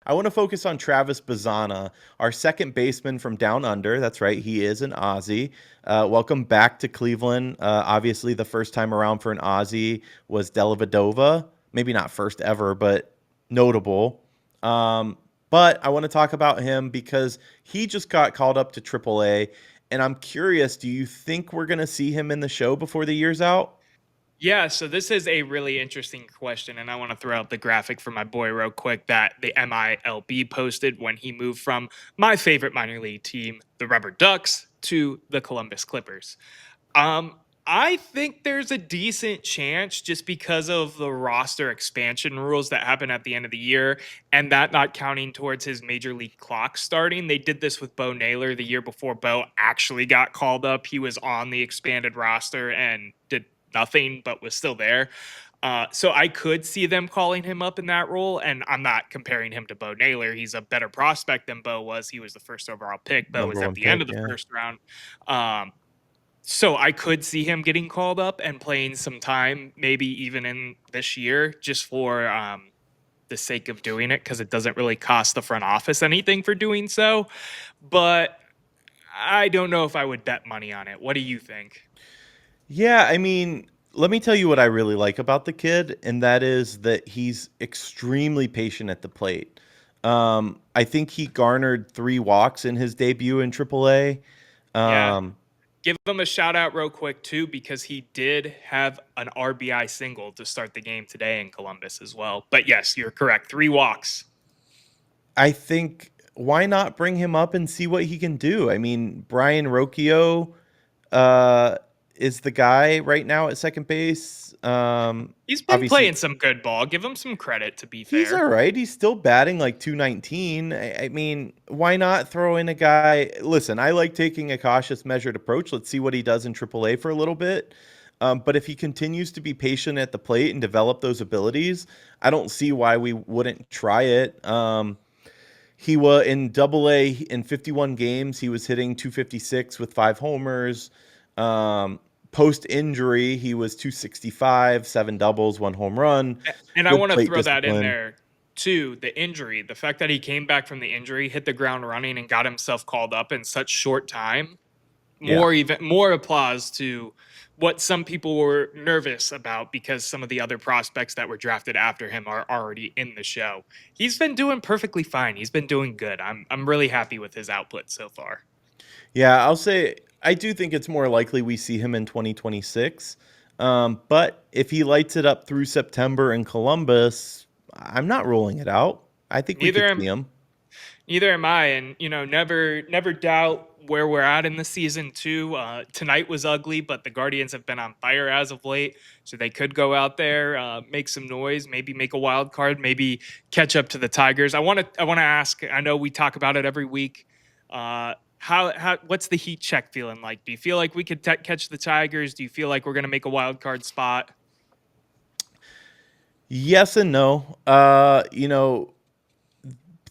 I want to focus on Travis Bazzana, our second baseman from down under. That's right, he is an Aussie. Welcome back to Cleveland. Obviously, the first time around for an Aussie was Dellavedova. Maybe not first ever, but notable. Um, but I want to talk about him because he just got called up to AAA, and I'm curious. Do you think we're going to see him in the show before the year's out? Yeah, so this is a really interesting question, and I want to throw out the graphic for my boy real quick that the MILB posted when he moved from my favorite minor league team, the Rubber Ducks, to the Columbus Clippers. Um, I think there's a decent chance just because of the roster expansion rules that happen at the end of the year and that not counting towards his major league clock starting. They did this with Bo Naylor the year before Bo actually got called up. He was on the expanded roster and did nothing but was still there. So I could see them calling him up in that role, and I'm not comparing him to Bo Naylor. He's a better prospect than Bo was. He was the first overall pick. Bo Number was at one the end pick, of the yeah. first round. Um, so I could see him getting called up and playing some time, maybe even in this year, just for the sake of doing it, because it doesn't really cost the front office anything for doing so. But I don't know if I would bet money on it. What do you think? Yeah, I mean, let me tell you what I really like about the kid, and that is that he's extremely patient at the plate. I think he garnered 3 walks in his debut in AAA. Yeah, Um, give him a shout out real quick too, because he did have an RBI single to start the game today in Columbus as well. But yes, you're correct. 3 walks. I think why not bring him up and see what he can do? I mean, Brian Rocchio uh, is the guy right now at second base. He's been Obviously, playing some good ball. Give him some credit, to be he's all fair. right. He's still batting like 219. I mean, why not throw in a guy? Listen, I like taking a cautious, measured approach. Let's see what he does in AAA for a little bit. But if he continues to be patient at the plate and develop those abilities, I don't see why we wouldn't try it. He was in Double A in 51 games. He was hitting 256 with 5 homers. Post injury, he was 265, 7 doubles, 1 home run. And I Good want to plate throw that in discipline. there too. The injury, the fact that he came back from the injury, hit the ground running, and got himself called up in such short time. Yeah. More applause to what some people were nervous about because some of the other prospects that were drafted after him are already in the show. He's been doing perfectly fine. He's been doing good. I'm really happy with his output so far. Yeah, I'll say I do think it's more likely we see him in 2026. But if he lights it up through September in Columbus, I'm not ruling it out. I think we Neither could am see him. Neither am I, and never doubt where we're at in the season too. Tonight was ugly, but the Guardians have been on fire as of late, so they could go out there, make some noise, maybe make a wild card, maybe catch up to the Tigers. I want to ask. I know we talk about it every week. How what's the heat check feeling like? Do you feel like we could catch the Tigers? Do you feel like we're gonna make a wild card spot? Yes and no.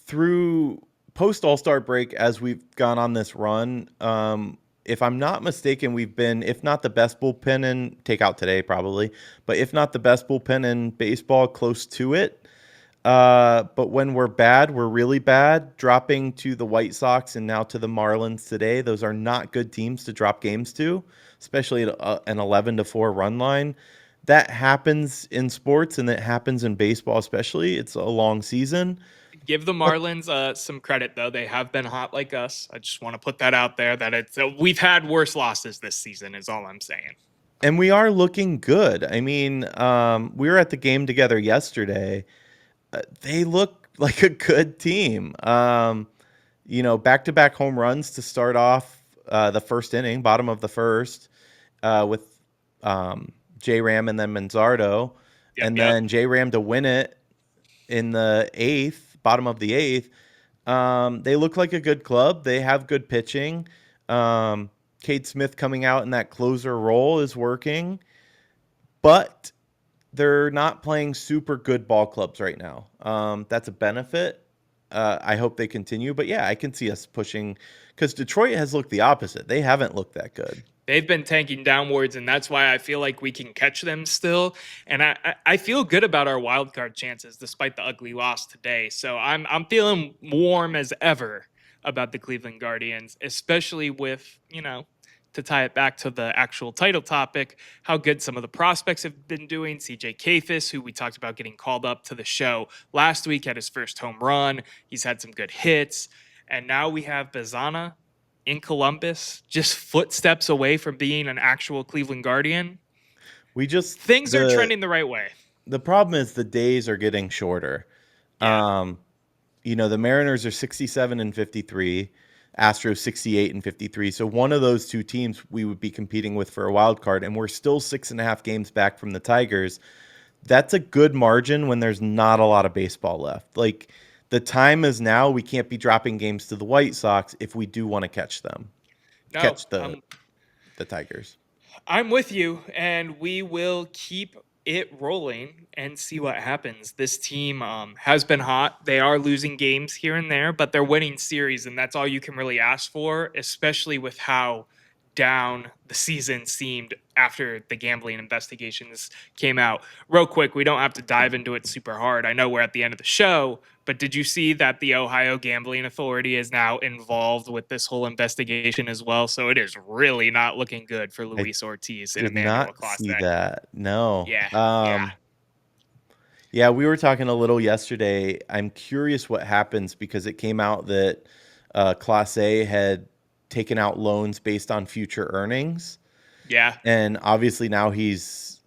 Through post All Star break, as we've gone on this run, if I'm not mistaken, we've been, if not the best bullpen in take out today, probably, but if not the best bullpen in baseball, close to it. But when we're bad, we're really bad. Dropping to the White Sox and now to the Marlins today, those are not good teams to drop games to, especially at an 11-4 run line. That happens in sports and that happens in baseball, especially. It's a long season. Give the Marlins some credit though; they have been hot like us. I just want to put that out there that it's we've had worse losses this season. Is all I'm saying. And we are looking good. I mean, we were at the game together yesterday. They look like a good team. Back-to-back home runs to start off the first inning, bottom of the first, with J Ram and then Manzardo, Yep, and yep. then J Ram to win it in the eighth, bottom of the eighth. They look like a good club. They have good pitching. Cade Smith coming out in that closer role is working, but they're not playing super good ball clubs right now. That's a benefit. I hope they continue, but yeah, I can see us pushing because Detroit has looked the opposite. They haven't looked that good. They've been tanking downwards, and that's why I feel like we can catch them still. And I feel good about our wild card chances despite the ugly loss today. So I'm feeling warm as ever about the Cleveland Guardians, especially with, to tie it back to the actual title topic, how good some of the prospects have been doing. CJ Kafis, who we talked about getting called up to the show last week, had his first home run. He's had some good hits. And now we have Bazzana in Columbus, just footsteps away from being an actual Cleveland Guardian. We just Things are trending the right way. the problem is the days are getting shorter. Yeah. Um, the Mariners are 67 and 53, Astros 68 and 53. So one of those two teams we would be competing with for a wild card, and we're still 6.5 games back from the Tigers. That's a good margin when there's not a lot of baseball left. Like the time is now. We can't be dropping games to the White Sox if we do want to catch them, No, catch the Tigers. I'm with you, and we will keep it rolling and see what happens. This team has been hot. They are losing games here and there, but they're winning series, and that's all you can really ask for, especially with how down the season seemed after the gambling investigations came out. Real quick, we don't have to dive into it super hard. I know we're at the end of the show, but did you see that the Ohio Gambling Authority is now involved with this whole investigation as well? So it is really not looking good for I Luis Ortiz and did Emmanuel not see Clase. that. No. Yeah, yeah, Yeah, we were talking a little yesterday. I'm curious what happens because it came out that Class A had taken out loans based on future earnings. yeah. And obviously now he's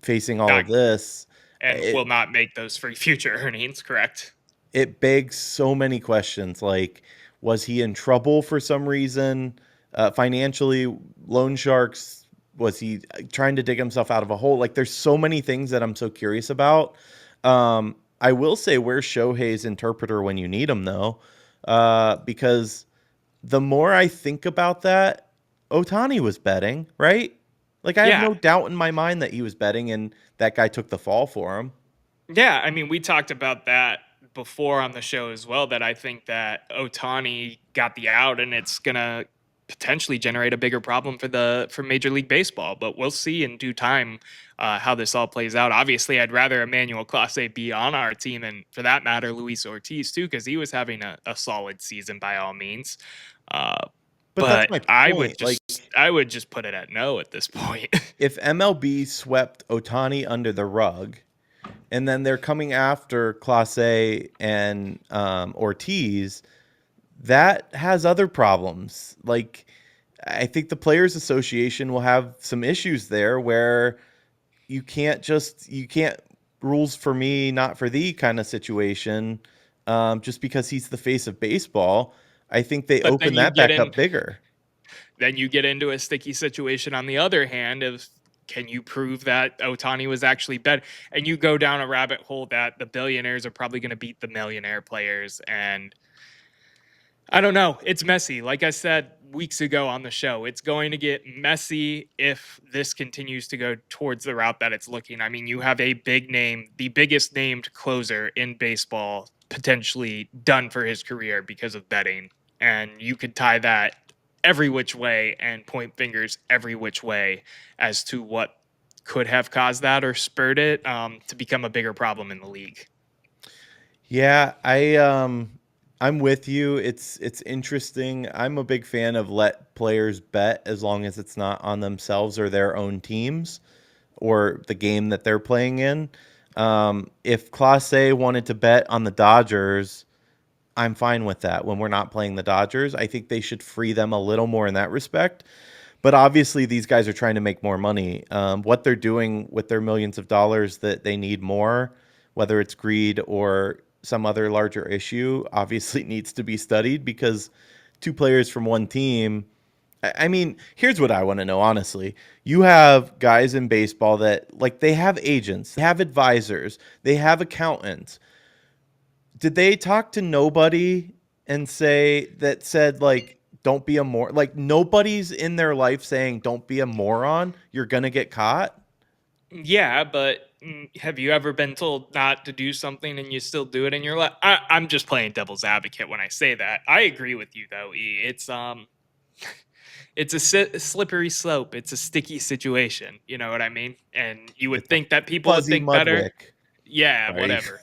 facing all Not of this. and will It, not make those for future earnings. Correct. it begs so many questions. Like, was he in trouble for some reason? Financially, loan sharks, was he trying to dig himself out of a hole? Like, there's so many things that I'm so curious about. I will say, where's Shohei's interpreter when you need him, though? Because the more I think about that, Otani was betting, right? Like, I have Yeah, no doubt in my mind that he was betting and that guy took the fall for him. yeah. I mean, we talked about that before on the show as well. That I think that Otani got the out, and it's gonna potentially generate a bigger problem for Major League Baseball. But we'll see in due time how this all plays out. Obviously, I'd rather Emmanuel Clase be on our team, and for that matter, Luis Ortiz too, because he was having a solid season by all means. Uh, But that's but my I would point. Like, just I would just put it at no at this point. if MLB swept Otani under the rug, and then they're coming after Clase and Ortiz, that has other problems. Like, I think the Players Association will have some issues there where you can't rules for me, not for thee kind of situation. Just because he's the face of baseball, I think they But then open you that get back in up bigger. then you get into a sticky situation on the other hand of can you prove that Otani was actually bet? And you go down a rabbit hole that the billionaires are probably going to beat the millionaire players. And I don't know. It's messy. Like I said weeks ago on the show, it's going to get messy if this continues to go towards the route that it's looking. I mean, you have a big name, the biggest named closer in baseball, potentially done for his career because of betting. And you could tie that every which way and point fingers every which way as to what could have caused that or spurred it to become a bigger problem in the league. Yeah, I'm with you. It's interesting. I'm a big fan of let players bet as long as it's not on themselves or their own teams or the game that they're playing in. If Class A wanted to bet on the Dodgers, I'm fine with that. When we're not playing the Dodgers, I think they should free them a little more in that respect. But obviously, these guys are trying to make more money. What they're doing with their millions of dollars that they need more, whether it's greed or some other larger issue, obviously needs to be studied because two players from one team. I mean, here's what I want to know, honestly. You have guys in baseball that, like, they have agents, they have advisors, they have accountants. Did they talk to nobody and say that said like don't be a like nobody's in their life saying don't be a moron, you're gonna get caught? Yeah, but have you ever been told not to do something and you still do it in your life? I'm just playing devil's advocate when I say that. I agree with you though, E. It's it's a slippery slope. It's a sticky situation. You know what I mean? And you would It's a think that people would fuzzy think better. Mudwick, Yeah, right? whatever.